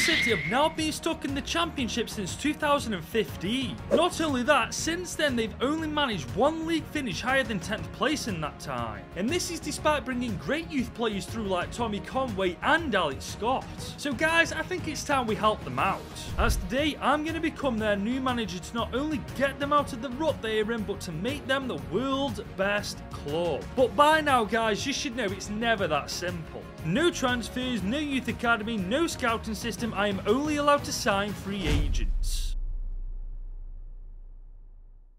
City have now been stuck in the championship since 2015. Not only that, since then they've only managed one league finish higher than 10th place in that time. And this is despite bringing great youth players through like Tommy Conway and Alex Scott. So guys, I think it's time we help them out. As today, I'm going to become their new manager to not only get them out of the rut they are in, but to make them the world's best club. But by now guys, you should know it's never that simple. No transfers, no youth academy, no scouting system. I am only allowed to sign free agents.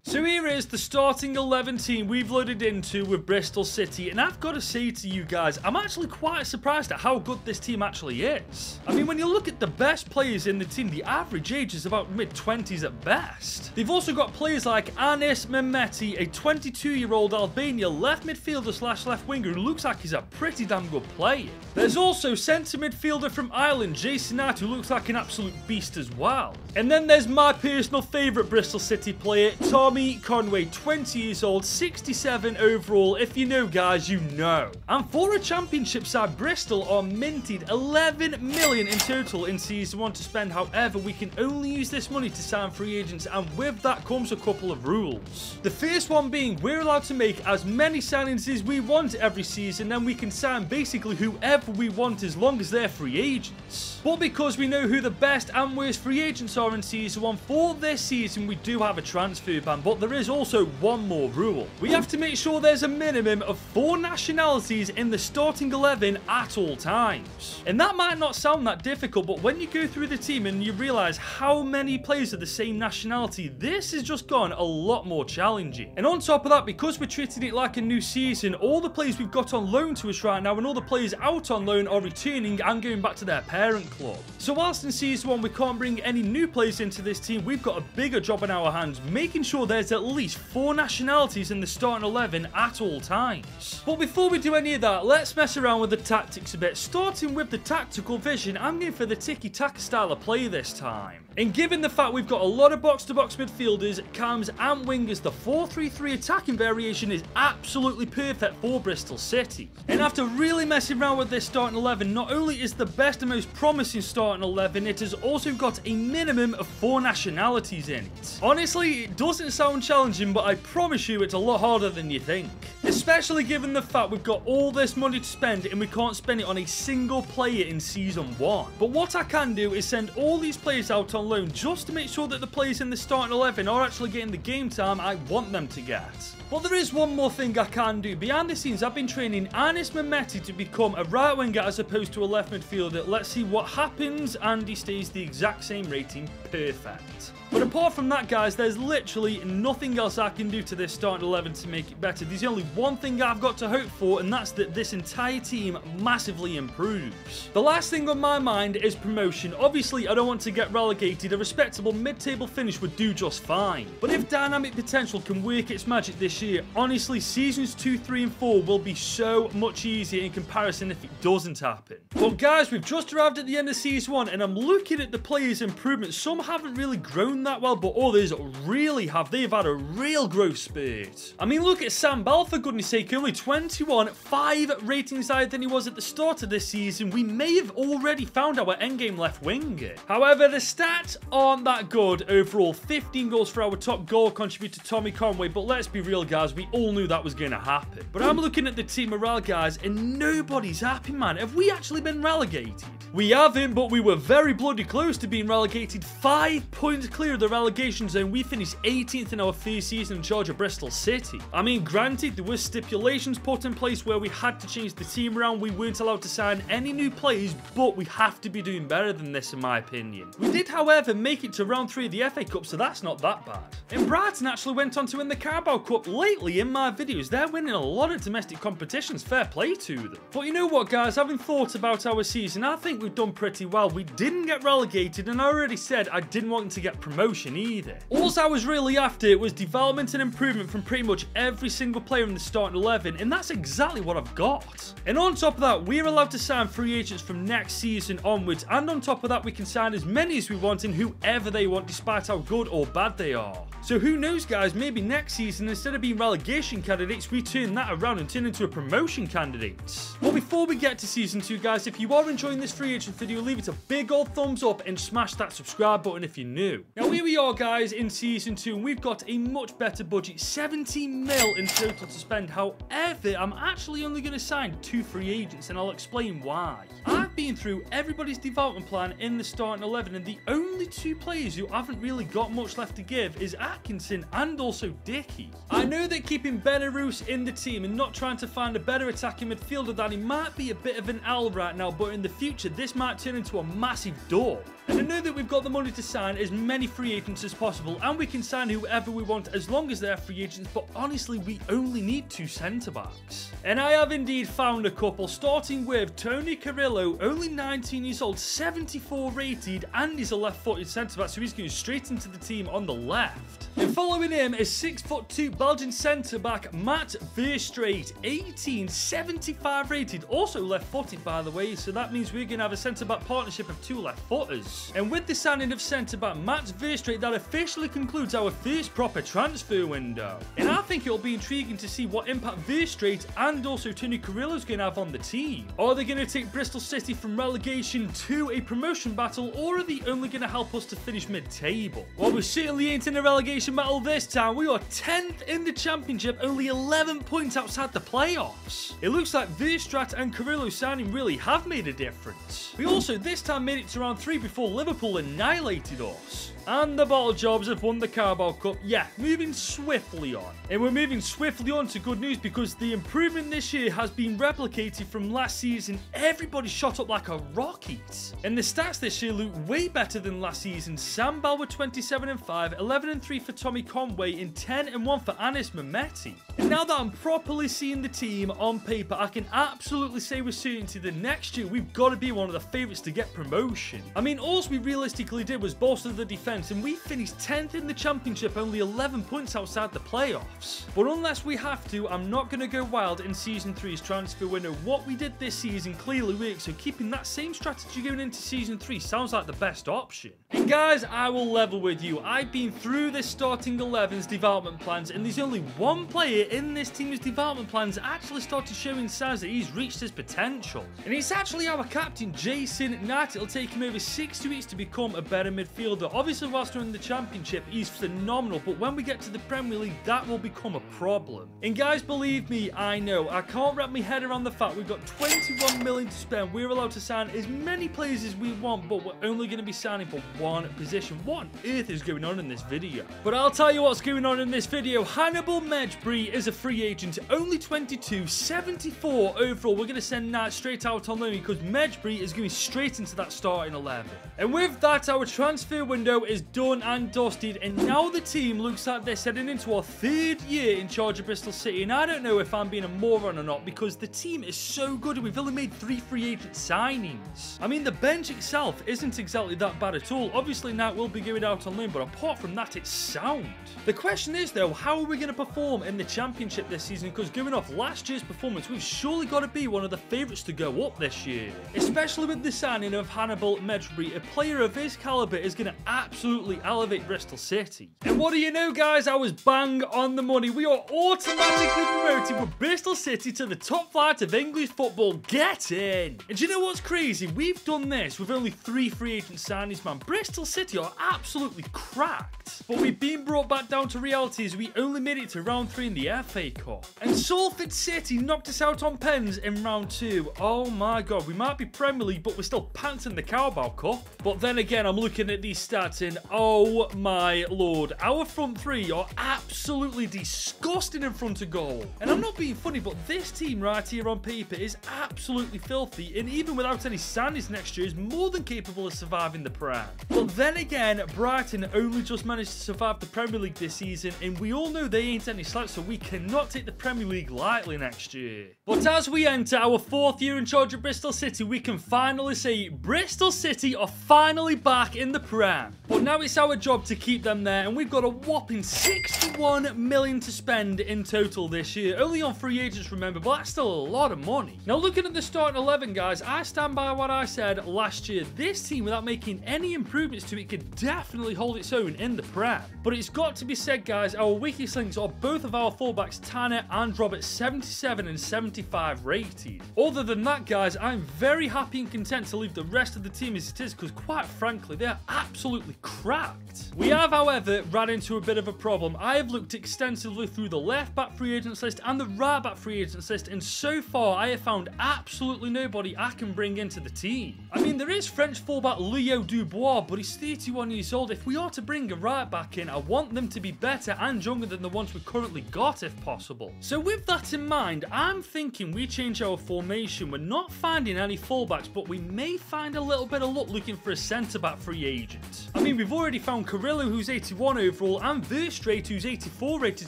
So here is the starting 11 team we've loaded into with Bristol City, and I've got to say to you guys, I'm actually quite surprised at how good this team actually is. I mean, when you look at the best players in the team, the average age is about mid-20s at best. They've also got players like Anis Mehmeti, a 22-year-old Albania left midfielder slash left winger who looks like he's a pretty damn good player. There's also centre midfielder from Ireland, Jason Hart, who looks like an absolute beast as well. And then there's my personal favourite Bristol City player, Tommy Conway, 20 years old, 67 overall. If you know guys, you know. And for a championship side, Bristol are minted 11 million in total in season 1 to spend. However, we can only use this money to sign free agents, and with that comes a couple of rules. The first one being we're allowed to make as many signings as we want every season, then we can sign basically whoever we want as long as they're free agents. But because we know who the best and worst free agents are in season 1, for this season we do have a transfer ban, but there is also one more rule. We have to make sure there's a minimum of 4 nationalities in the starting 11 at all times. And that might not sound that difficult, but when you go through the team and you realise how many players are the same nationality, this has just gone a lot more challenging. And on top of that, because we're treating it like a new season, all the players we've got on loan to us right now and all the players out on loan are returning and going back to their parent club. So whilst in season 1 we can't bring any new players into this team, we've got a bigger job on our hands, making sure there's at least 4 nationalities in the starting 11 at all times. But before we do any of that, let's mess around with the tactics a bit. Starting with the tactical vision, I'm going for the tiki-taka style of play this time. And given the fact we've got a lot of box-to-box midfielders, cams and wingers, the 4-3-3 attacking variation is absolutely perfect for Bristol City. And after really messing around with this starting 11, not only is the best and most promising starting 11, it has also got a minimum of 4 nationalities in it. Honestly, it doesn't sound challenging, but I promise you it's a lot harder than you think. Especially given the fact we've got all this money to spend and we can't spend it on a single player in season 1. But what I can do is send all these players out on loan just to make sure that the players in the starting 11 are actually getting the game time I want them to get. But there is one more thing I can do. Behind the scenes, I've been training Anis Mehmeti to become a right winger as opposed to a left midfielder. Let's see what happens, and he stays the exact same rating. Perfect. But apart from that, guys, there's literally nothing else I can do to this starting 11 to make it better. There's only one thing I've got to hope for, and that's that this entire team massively improves. The last thing on my mind is promotion. Obviously, I don't want to get relegated. A respectable mid-table finish would do just fine. But if dynamic potential can work its magic this year, honestly, seasons 2, 3, and 4 will be so much easier in comparison if it doesn't happen. But guys, we've just arrived at the end of season 1, and I'm looking at the players' improvements. Some haven't really grown that well, but others really have. They've had a real growth spurt. I mean, look at Sam Bell, for goodness sake, only 21, 5 ratings higher than he was at the start of this season. We may have already found our endgame left winger. However, the stats aren't that good overall. 15 goals for our top goal contributor, Tommy Conway, but let's be real, guys, we all knew that was going to happen. But I'm looking at the team morale, guys, and nobody's happy, man. Have we actually been relegated? We haven't, but we were very bloody close to being relegated. 5 points clear of the relegation zone. We finished 18th in our first season in charge of Bristol City. I mean, granted, there were stipulations put in place where we had to change the team around. We weren't allowed to sign any new players, but we have to be doing better than this, in my opinion. We did, however, make it to round 3 of the FA Cup, so that's not that bad. And Brighton actually went on to win the Carabao Cup. Lately, in my videos, they're winning a lot of domestic competitions. Fair play to them. But you know what, guys? Having thought about our season, I think we've done pretty well. We didn't get relegated, and I already said I didn't want to get promotion either. All I was really after was development and improvement from pretty much every single player in the starting 11, and that's exactly what I've got. And on top of that, we're allowed to sign free agents from next season onwards, and on top of that, we can sign as many as we want and whoever they want, despite how good or bad they are. So who knows, guys, maybe next season, instead of being relegation candidates, we turn that around and turn into a promotion candidate. Well, before we get to Season 2, guys, if you are enjoying this free agent video, leave it a big old thumbs up and smash that subscribe button if you're new. Now, here we are, guys, in Season 2, and we've got a much better budget, 17 mil in total to spend. However, I'm actually only going to sign 2 free agents, and I'll explain why. I've been through everybody's development plan in the starting 11, and the only 2 players who haven't really got much left to give is Atkinson and also Dickey. I know that keeping Belarus in the team and not trying to find a better attacking midfielder than he might be a bit of an L right now, but in the future this might turn into a massive door. And I know that we've got the money to sign as many free agents as possible, and we can sign whoever we want as long as they're free agents, but honestly we only need 2 centre-backs. And I have indeed found a couple, starting with Tony Carrillo, only 19 years old, 74 rated, and he's a left-footed centre-back, so he's going straight into the team on the left. And following him is 6'2" Belgian centre-back Matt Verstraete, 18, 75 rated, also left-footed by the way, so that means we're going to have a centre-back partnership of 2 left-footers. And with the signing of centre-back Matt Verstraete, that officially concludes our first proper transfer window. And I think it'll be intriguing to see what impact Verstraete and also Tony Carrillo's going to have on the team. Are they going to take Bristol City from relegation to a promotion battle, or are they only going to help us to finish mid-table? Well, we certainly ain't in a relegation battle this time. We are 10th in the championship, only 11 points outside the playoffs. It looks like Verstraete and Carrillo signing really have made a difference. We also this time made it to round 3 before Liverpool annihilated us. And the Bottle Jobs have won the Carabao Cup. Yeah, moving swiftly on. And we're moving swiftly on to good news, because the improvement this year has been replicated from last season. Everybody shot up like a rocket. And the stats this year look way better than last season. Sam Bell with 27-5, 11-3 for Tommy Conway, and 10-1 for Anis Mehmeti. And now that I'm properly seeing the team on paper, I can absolutely say with certainty that next year we've got to be one of the favourites to get promotion. I mean, all we realistically did was bolster the defence, and we finished 10th in the championship, only 11 points outside the playoffs. But unless we have to, I'm not going to go wild in Season 3's transfer window. What we did this season clearly worked, so keeping that same strategy going into Season 3 sounds like the best option. And guys, I will level with you. I've been through this starting 11's development plans, and there's only one player in this team's development plans actually started showing signs that he's reached his potential. And it's actually our captain, Jason Knight. It'll take him over 6 weeks to become a better midfielder. Obviously, whilst we're in the championship, he's phenomenal, but when we get to the Premier League, that will become a problem. And guys, believe me, I know, I can't wrap my head around the fact we've got 21 million to spend. We're allowed to sign as many players as we want, but we're only going to be signing for one position. What on earth is going on in this video? But I'll tell you what's going on in this video. Hannibal Mejbri is a free agent, only 22, 74 overall. We're going to send Knight straight out on loan because Mejbri is going straight into that starting 11. And with that, our transfer window is done and dusted, and now the team looks like they're heading into our 3rd year in charge of Bristol City. And I don't know if I'm being a moron or not, because the team is so good and we've only made 3 free agent signings. I mean, the bench itself isn't exactly that bad at all. Obviously Knight will be going out on loan, but apart from that, it's sound. The question is though, how are we going to perform in the championship this season? Because going off last year's performance, we've surely got to be one of the favourites to go up this year, especially with the signing of Hannibal Mejbri. A player of his calibre is going to absolutely elevate Bristol City. And what do you know, guys? I was bang on the money. We are automatically promoted with Bristol City to the top flight of English football. Get in! And do you know what's crazy? We've done this with only 3 free agent signings, man. Bristol City are absolutely cracked. But we've been brought back down to reality as we only made it to round 3 in the FA Cup. And Salford City knocked us out on pens in round 2. Oh my god, we might be Premier League, but we're still panting the Carabao Cup. But then again, I'm looking at these stats and oh my lord, our front 3 are absolutely disgusting in front of goal. And I'm not being funny, but this team right here on paper is absolutely filthy, and even without any signings next year is more than capable of surviving the Prem. But then again, Brighton only just managed to survive the Premier League this season, and we all know they ain't any slouch, so we cannot take the Premier League lightly next year. But as we enter our 4th year in charge of Bristol City, we can finally say Bristol City are finally back in the Prem. But now it's our job to keep them there, and we've got a whopping 61 million to spend in total this year. Only on free agents, remember, but that's still a lot of money. Now, looking at the starting 11, guys, I stand by what I said last year. This team, without making any improvements to it, could definitely hold its own in the Prem. But it's got to be said, guys, our weakest links are both of our fullbacks, Tanner and Robert, 77 and 75 rated. Other than that, guys, I'm very happy and content to leave the rest of the team as it is, because quite frankly, they're absolutely cracked. We have, however, ran into a bit of a problem. I have looked extensively through the left back free agents list and the right back free agents list, and so far I have found absolutely nobody I can bring into the team. I mean, there is French fullback Leo Dubois, but he's 31 years old. If we are to bring a right back in, I want them to be better and younger than the ones we've currently got if possible. So with that in mind, I'm thinking we change our formation. We're not finding any fullbacks, but we may find a little bit of luck looking for a centre-back free agent. I mean, we've already found Carrillo, who's 81 overall, and Verstraete, who's 84 rated,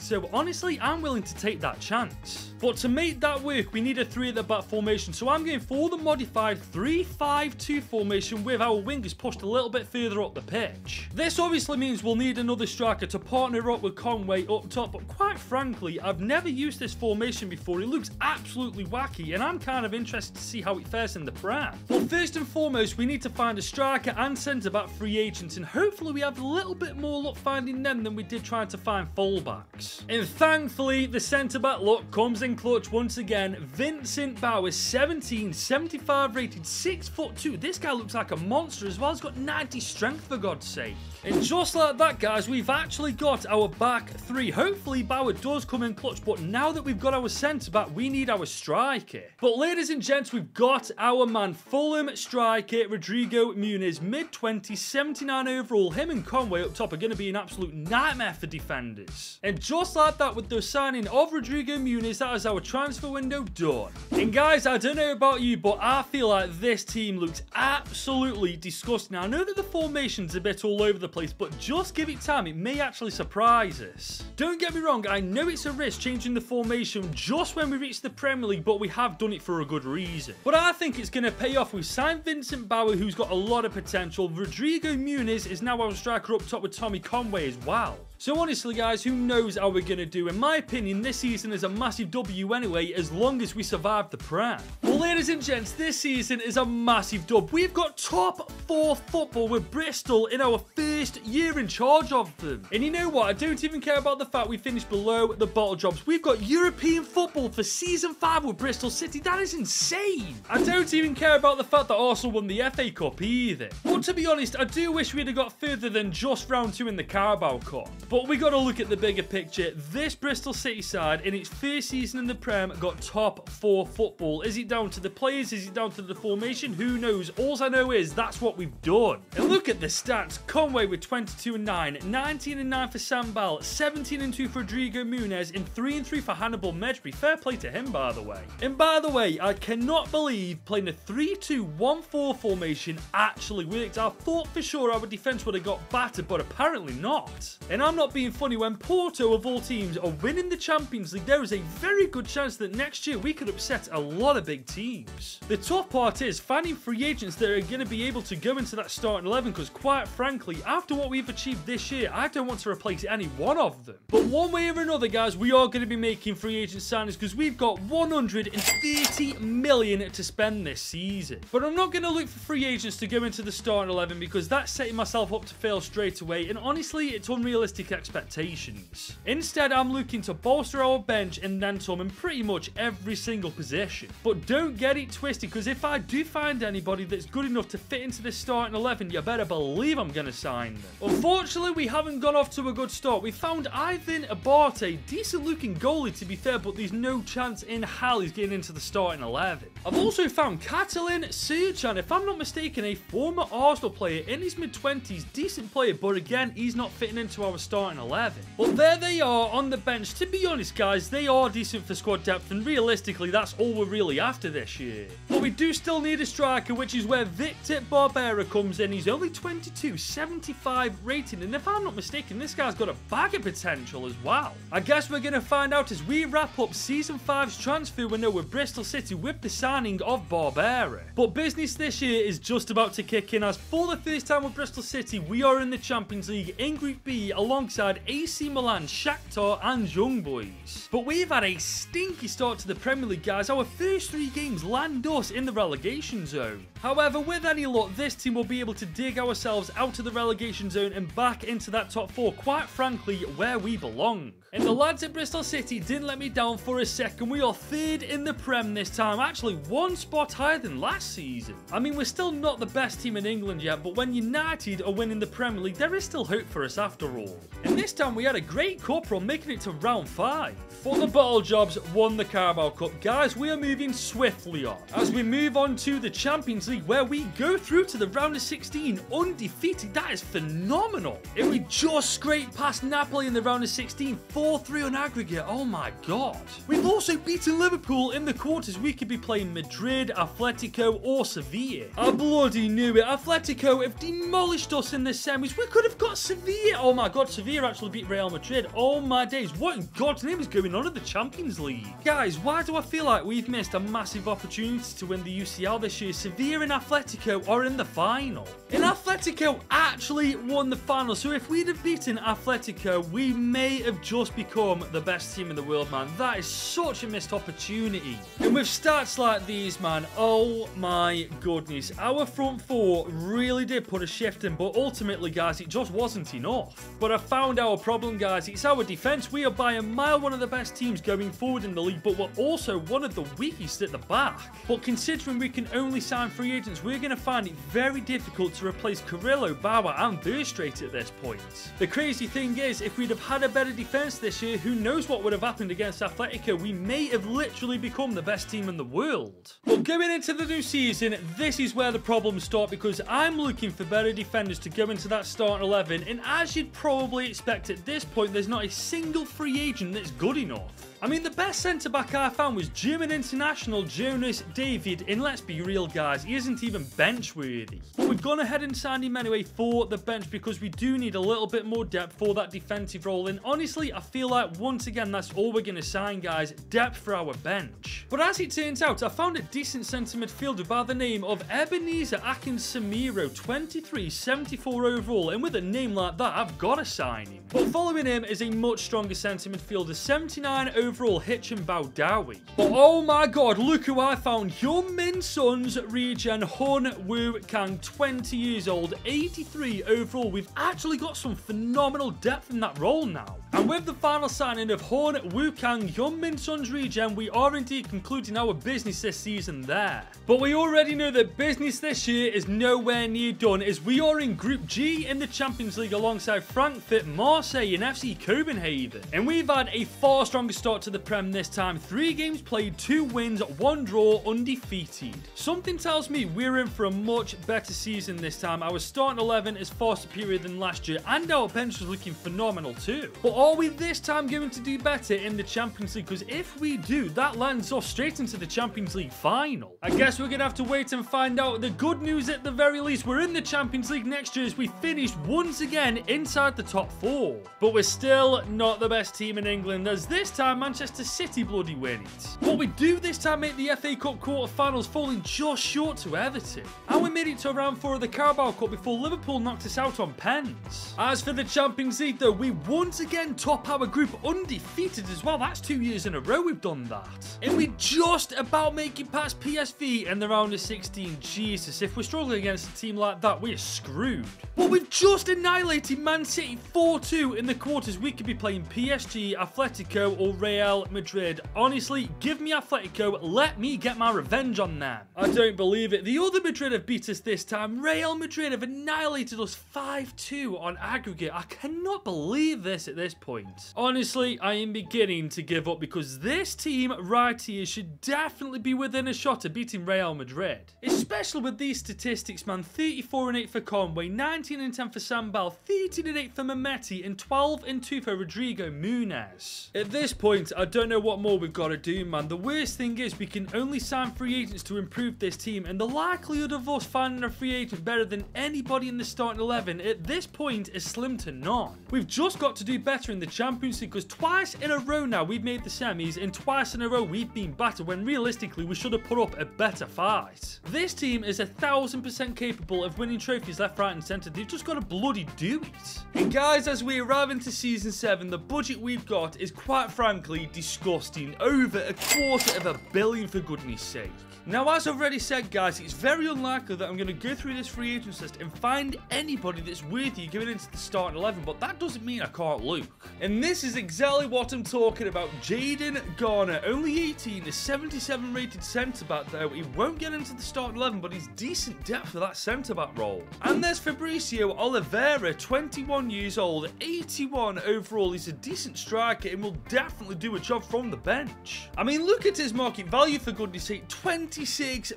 so honestly, I'm willing to take that chance. But to make that work, we need a 3 at the back formation, so I'm going for the modified 3-5-2 formation with our wingers pushed a little bit further up the pitch. This obviously means we'll need another striker to partner up with Conway up top, but quite frankly, I've never used this formation before. It looks absolutely wacky, and I'm kind of interested to see how it fares in the Prem. But first and foremost, we need to find a striker and centre-back free agents, and hopefully we have a little bit more luck finding them than we did trying to find fullbacks. And thankfully, the centre-back luck comes in clutch once again. Vincent Bauer, 17, 75 rated, 6'2". This guy looks like a monster as well. He's got 90 strength, for God's sake. And just like that, guys, we've actually got our back 3. Hopefully, Bauer does come in clutch, but now that we've got our centre-back, we need our striker. But ladies and gents, we've got our man, Fulham striker Rodrigo Muniz, mid-20s, 79 overall. Him and Conway up top are going to be an absolute nightmare for defenders. And just like that, with the signing of Rodrigo Muniz, that is our transfer window done. And guys, I don't know about you, but I feel like this team looks absolutely disgusting. Now, I know that the formation's a bit all over the place, but just give it time. It may actually surprise us. Don't get me wrong, I know it's a risk changing the formation just when we reach the Premier League, but we have done it for a good reason. But I think it's going to pay off. We've signed Vincent Bauer, who's got a lot of potential. Rodrigo Muniz is now our striker up top with Tommy Conway as well. So honestly, guys, who knows how we're going to do? In my opinion, this season is a massive W anyway, as long as we survive the Prem. Well, ladies and gents, this season is a massive dub. We've got top 4 football with Bristol in our first year in charge of them. And you know what? I don't even care about the fact we finished below the bottle jobs. We've got European football for season 5 with Bristol City. That is insane. I don't even care about the fact that Arsenal won the FA Cup either. But to be honest, I do wish we'd have got further than just round 2 in the Carabao Cup. But we got to look at the bigger picture. This Bristol City side, in its first season in the Prem, got top 4 football. Is it down to the players? Is it down to the formation? Who knows? All I know is that's what we've done. And look at the stats. Conway with 22 and 9, 19 and 9 for Sam Bell, 17 and 2 for Rodrigo Muniz, and 3 and 3 for Hannibal Medbury. Fair play to him, by the way. And by the way, I cannot believe playing a 3-2-1-4 formation actually worked. I thought for sure our defense would have got battered, but apparently not. And I'm not being funny, when Porto, of all teams, are winning the Champions League, there is a very good chance that next year we could upset a lot of big teams. The tough part is finding free agents that are going to be able to go into that starting 11, because quite frankly, after what we've achieved this year, I don't want to replace any one of them. But one way or another, guys, we are going to be making free agent signings, because we've got 130 million to spend this season. But I'm not going to look for free agents to go into the starting 11, because that's setting myself up to fail straight away, and honestly, it's unrealistic expectations. Instead, I'm looking to bolster our bench and then some in pretty much every single position. But don't get it twisted, because if I do find anybody that's good enough to fit into this starting 11, you better believe I'm going to sign them. Unfortunately, we haven't gone off to a good start. We found Ivan Abate, decent looking goalie to be fair, but there's no chance in hell he's getting into the starting 11. I've also found Catalin Serchan, if I'm not mistaken, a former Arsenal player in his mid-20s, decent player, but again, he's not fitting into our starting 11. But there they are on the bench. To be honest, guys, they are decent for squad depth, and realistically, that's all we're really after this year. But we do still need a striker, which is where Victor Barbera comes in. He's only 22, 75 rating, and if I'm not mistaken, this guy's got a bag of potential as well. I guess we're going to find out as we wrap up Season 5's transfer window with Bristol City with the signing of Barbera. But business this year is just about to kick in, as for the first time with Bristol City, we are in the Champions League in Group B alongside AC Milan, Shakhtar and Young Boys. But we've had a stinky start to the Premier League, guys. Our first 3 games land us in the relegation zone. However, with any luck, this team will be able to dig ourselves out of the relegation zone and back into that top 4, quite frankly, where we belong. And the lads at Bristol City didn't let me down for a second. We are 3rd in the Prem this time, actually 1 spot higher than last season. I mean, we're still not the best team in England yet, but when United are winning the Premier League, there is still hope for us after all. And this time we had a great cup run, making it to round 5. For the bottle jobs, won the Carabao Cup. Guys, we are moving swiftly on as we move on to the Champions League, where we go through to the round of 16 undefeated. That is phenomenal. If we just scrape past Napoli in the round of 16, 4-3 on aggregate. Oh my god. We've also beaten Liverpool in the quarters. We could be playing Madrid, Atletico or Sevilla. I bloody knew it. Atletico have demolished us in the semis. We could have got Sevilla. Oh my god, Sevilla actually beat Real Madrid. Oh my days. What in God's name is going on in the Champions League? Guys, why do I feel like we've missed a massive opportunity to win the UCL this year? Sevilla and Atletico are in the final. And Atletico actually won the final. So if we'd have beaten Atletico, we may have just become the best team in the world, man. That is such a missed opportunity. And with stats like these, man, oh my goodness. Our front 4 really did put a shift in, but ultimately, guys, it just wasn't enough. But I found our problem, guys. It's our defense. We are by a mile one of the best teams going forward in the league, but we're also one of the weakest at the back. But considering we can only sign free agents, we're going to find it very difficult to replace Carrillo, Bauer and Verstraete at this point. The crazy thing is, if we'd have had a better defense this year, who knows what would have happened against Atletico? We may have literally become the best team in the world. But going into the new season, this is where the problems start, because I'm looking for better defenders to go into that starting 11, and as you'd probably expect at this point, there's not a single free agent that's good enough. I mean, the best centre-back I found was German international Jonas David, and let's be real, guys, he isn't even bench-worthy. But we've gone ahead and signed him anyway for the bench, because we do need a little bit more depth for that defensive role, and honestly, I feel like, once again, that's all we're going to sign, guys, depth for our bench. But as it turns out, I found a decent centre midfielder by the name of Ebenezer Akinsamiro, 23, 74 overall, and with a name like that, I've got to sign him. But following him is a much stronger centre midfielder, 79 overall, Hitchin Baudawi. But oh my god, look who I found. Hyun-Min Sun's regen, Hun Woo Kang, 20 years old, 83 overall. We've actually got some phenomenal depth in that role now. And with the final signing of Hun Woo Kang, Hyun-Min Sun's regen, we are indeed concluding our business this season there. But we already know that business this year is nowhere near done, as we are in Group G in the Champions League alongside Frankfurt, Marseille and FC Copenhagen. And we've had a far stronger start to the Prem this time. 3 games played, 2 wins, 1 draw, undefeated. Something tells me we're in for a much better season this time. Our starting 11 is far superior than last year, and our bench is looking phenomenal too. But are we this time going to do better in the Champions League? Because if we do, that lands us straight into the Champions League final. I guess we're going to have to wait and find out. The good news at the very least, we're in the Champions League next year as we finish once again inside the top 4. But we're still not the best team in England, as this time Manchester City bloody win it. But we do this time make the FA Cup quarter-finals, falling just short to Everton. And we made it to round 4 of the Carabao Cup before Liverpool knocked us out on pens. As for the Champions League though, we once again top our group undefeated as well. That's 2 years in a row we've done that. And we just about make it past PSV in the round of 16. Jesus, if we're struggling against a team like that, we're screwed. But we've just annihilated Man City 4-2 in the quarters. We could be playing PSG, Atletico or Real Madrid. Honestly, give me Atletico. Let me get my revenge on them. I don't believe it. The other Madrid have beat us this time. Real Madrid have annihilated us 5-2 on aggregate. I cannot believe this at this point. Honestly, I am beginning to give up because this team right here should definitely be within a shot of beating Real Madrid. Especially with these statistics, man. 34-8 for Conway, 19-10 for Sambal, 13-8 for Mehmeti, and 12-2 for Rodrigo Muniz. At this point, I don't know what more we've got to do, man. The worst thing is we can only sign free agents to improve this team, and the likelihood of us finding a free agent better than anybody in the starting 11 at this point is slim to none. We've just got to do better in the Champions League because twice in a row now we've made the semis and twice in a row we've been battered when realistically we should have put up a better fight. This team is 1000% capable of winning trophies left, right and centre. They've just got to bloody do it. And guys, as we arrive into Season 7, the budget we've got is quite frankly disgusting. Over $250 million for goodness sake. Now, as I've already said, guys, it's very unlikely that I'm going to go through this free agents list and find anybody that's worthy going into the starting 11, but that doesn't mean I can't look. And this is exactly what I'm talking about. Jaden Garner, only 18, a 77 rated centre-back though. He won't get into the starting 11, but he's decent depth for that centre-back role. And there's Fabricio Oliveira, 21 years old, 81 overall. He's a decent striker and will definitely do a job from the bench. I mean, look at his market value for goodness sake, 26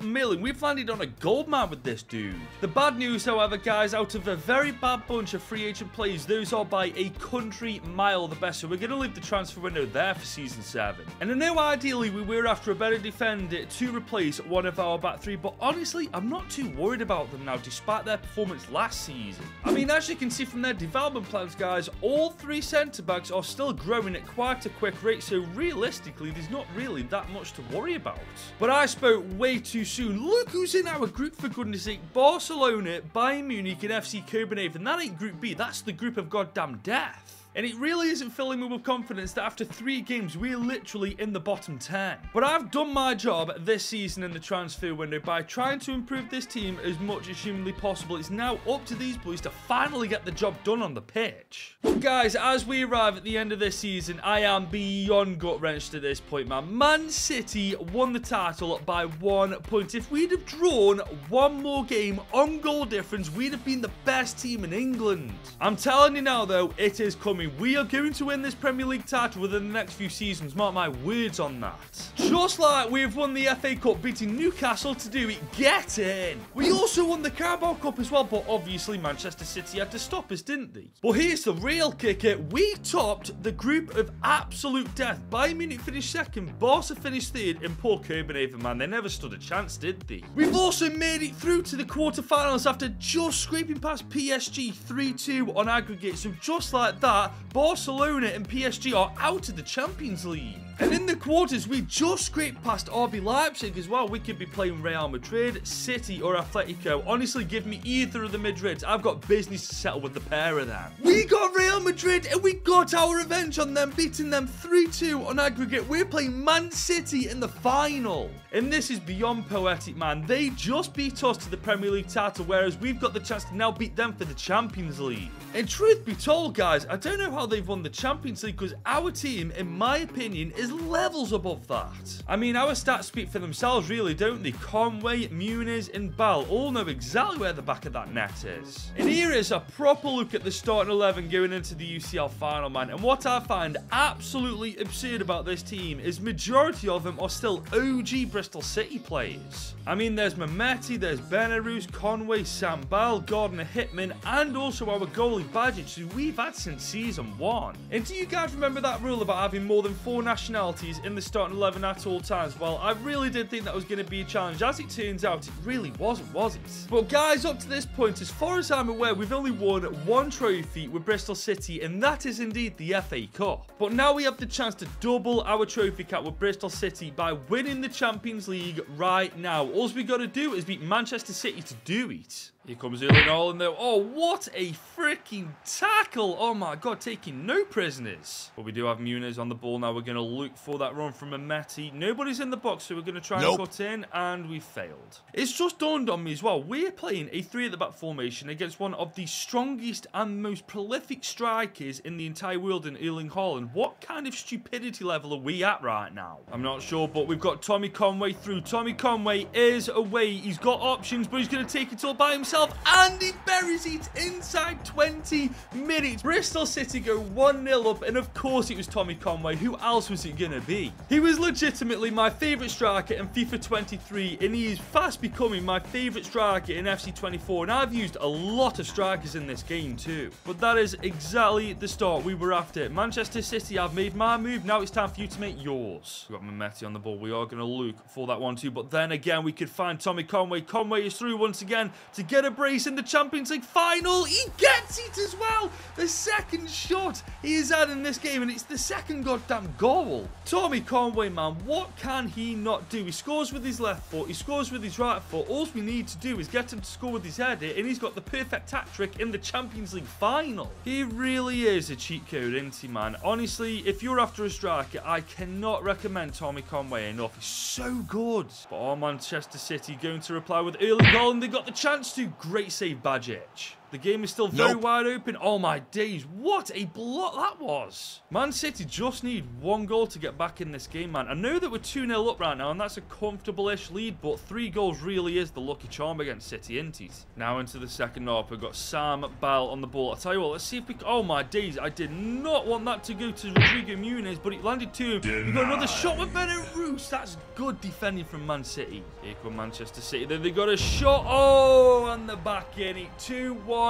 million. We've landed on a gold mine with this dude. The bad news, however, guys, out of a very bad bunch of free agent players, those are by a country mile the best. So we're going to leave the transfer window there for Season 7. And I know ideally we were after a better defender to replace one of our back three, but honestly, I'm not too worried about them now, despite their performance last season. I mean, as you can see from their development plans, guys, all three centre-backs are still growing at quite a quick rate, so realistically, there's not really that much to worry about. But I spoke way too soon. Look who's in our group, for goodness sake. Barcelona, Bayern Munich, and FC Copenhagen. That ain't Group B, that's the group of goddamn death. And it really isn't filling me with confidence that after 3 games, we're literally in the bottom 10. But I've done my job this season in the transfer window by trying to improve this team as much as humanly possible. It's now up to these boys to finally get the job done on the pitch. But guys, as we arrive at the end of this season, I am beyond gut-wrenched at this point, man. Man City won the title by 1 point. If we'd have drawn one more game on goal difference, we'd have been the best team in England. I'm telling you now, though, it is coming. We are going to win this Premier League title within the next few seasons. Mark my words on that. Just like we've won the FA Cup, beating Newcastle to do it. Get in. We also won the Carabao Cup as well, but obviously Manchester City had to stop us, didn't they? But here's the real kicker. We topped the group of absolute death. Bayern Munich finished second, Barca finished third, and poor Copenhagen, man, they never stood a chance, did they? We've also made it through to the quarterfinals after just scraping past PSG 3-2 on aggregate. So just like that, Barcelona and PSG are out of the Champions League. And in the quarters, we just scraped past RB Leipzig as well. We could be playing Real Madrid, City, or Atletico. Honestly, give me either of the Madrids. I've got business to settle with the pair of them. We got Real Madrid, and we got our revenge on them, beating them 3-2 on aggregate. We're playing Man City in the final. And this is beyond poetic, man. They just beat us to the Premier League title, whereas we've got the chance to now beat them for the Champions League. And truth be told, guys, I don't know how they've won the Champions League because our team, in my opinion, is levels above that. I mean, our stats speak for themselves, really, don't they? Conway, Muniz, and Bal all know exactly where the back of that net is. And here is a proper look at the starting 11 going into the UCL final, man. And what I find absolutely absurd about this team is majority of them are still OG Bristol City players. I mean, there's Mehmeti, there's Benarous, Conway, Sambal, Gardner, Hitman, and also our goalie Bajic, who we've had since Season 1. And do you guys remember that rule about having more than 4 nationalities in the starting 11 at all times? Well, I really did think that was going to be a challenge. As it turns out, it really wasn't, was it? But guys, up to this point, as far as I'm aware, we've only won 1 trophy with Bristol City, and that is indeed the FA Cup. But now we have the chance to double our trophy cap with Bristol City by winning the Champions League right now. All we got to do is beat Manchester City to do it. Here comes Erling Haaland though. Oh, what a freaking tackle. Oh my god, taking no prisoners. But we do have Muniz on the ball now. We're going to look for that run from Mehmeti. Nobody's in the box, so we're going to try and cut in, and we failed. It's just dawned on me as well. We're playing a 3 at the back formation against one of the strongest and most prolific strikers in the entire world in Erling Haaland. What kind of stupidity level are we at right now? I'm not sure, but we've got Tommy Conway through. Tommy Conway is away. He's got options, but he's going to take it all by himself. himself, and he buries it inside 20 minutes. Bristol City go 1-0 up, and of course it was Tommy Conway. Who else was it going to be? He was legitimately my favourite striker in FIFA 23, and he is fast becoming my favourite striker in FC 24, and I've used a lot of strikers in this game too. But that is exactly the start we were after. Manchester City, I've made my move. Now it's time for you to make yours. We've got Mehmeti on the ball. We are going to look for that 1-2, but then again, we could find Tommy Conway. Conway is through once again to get a brace in the Champions League final. He gets it as well. The second shot he has had in this game, and it's the second goddamn goal. Tommy Conway, man, what can he not do? He scores with his left foot. He scores with his right foot. All we need to do is get him to score with his header, and he's got the perfect hat trick in the Champions League final. He really is a cheat code, isn't he, man? Honestly, if you're after a striker, I cannot recommend Tommy Conway enough. He's so good. But are Manchester City going to reply with early goal, and they got the chance to? Great save, Bajic. The game is still very wide open. Oh my days, what a block that was. Man City just need 1 goal to get back in this game, man. I know that we're 2-0 up right now, and that's a comfortable-ish lead, but 3 goals really is the lucky charm against City, isn't it? Now into the second half, we've got Sam Bell on the ball. I'll tell you what, let's see if we can... Oh my days, I did not want that to go to Rodrigo Muniz, but it landed to him. We've got another shot with Belarus. That's good defending from Man City. Here come Manchester City. Then they got a shot. Oh, and the back in it. 2-1.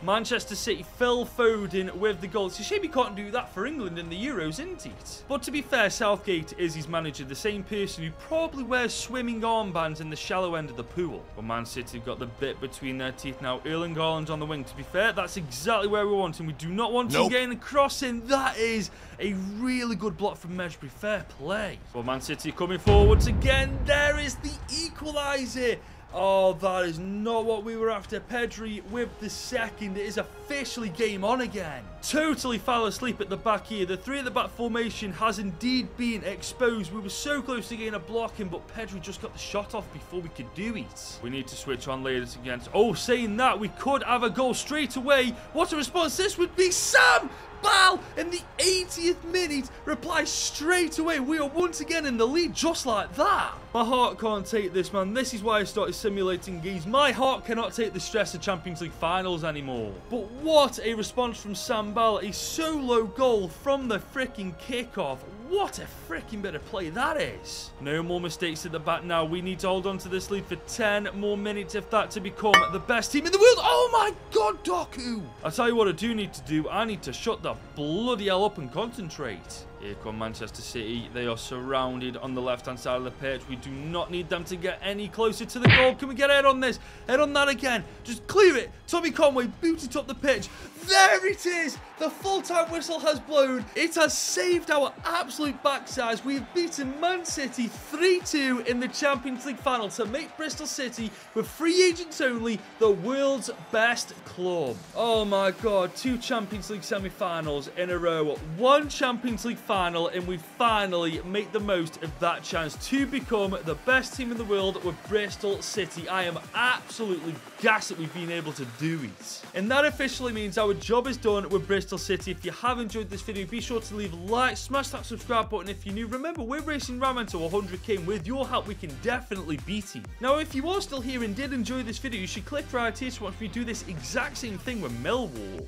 Manchester City, Phil Foden with the goal. It's a shame he can't do that for England in the Euros, isn't it? But to be fair, Southgate is his manager, the same person who probably wears swimming armbands in the shallow end of the pool. But Man City have got the bit between their teeth now. Erling Haaland on the wing. To be fair, that's exactly where we want him. We do not want him getting a cross in. That is a really good block from Mejbri. Fair play. Well, Man City coming forwards again. There is the equaliser. Oh, that is not what we were after. Pedri with the second. It is officially game on again. Totally fell asleep at the back here. The 3 at the back formation has indeed been exposed. We were so close to getting a blocking, but Pedri just got the shot off before we could do it. We need to switch on ladies against... Oh, saying that, we could have a goal straight away. What a response this would be. Sam Bell in the 80th minute replies straight away. We are once again in the lead just like that. My heart can't take this, man. This is why I started simulating games. My heart cannot take the stress of Champions League finals anymore. But what a response from Sam Bell. A solo goal from the freaking kickoff. What a freaking bit of play that is. No more mistakes at the back now. We need to hold on to this lead for 10 more minutes if that to become the best team in the world. Oh my God, Doku. I'll tell you what I do need to do. I need to shut the bloody hell up and concentrate. Here come Manchester City. They are surrounded on the left-hand side of the pitch. We do not need them to get any closer to the goal. Can we get head on this? Head on that again. Just clear it. Tommy Conway booted up the pitch. There it is. The full-time whistle has blown. It has saved our absolute backsides. We have beaten Man City 3-2 in the Champions League final to make Bristol City, with free agents only, the world's best club. Oh my God. 2 Champions League semi-finals in a row. 1 Champions League final, and we finally make the most of that chance to become the best team in the world with Bristol City. I am absolutely gassed that we've been able to do it. And that officially means our job is done with Bristol City. If you have enjoyed this video, be sure to leave a like, smash that subscribe button if you're new. Remember, we're racing Raman to 100k, and with your help, we can definitely beat him. Now, if you are still here and did enjoy this video, you should click right here to watch me do this exact same thing with Millwall.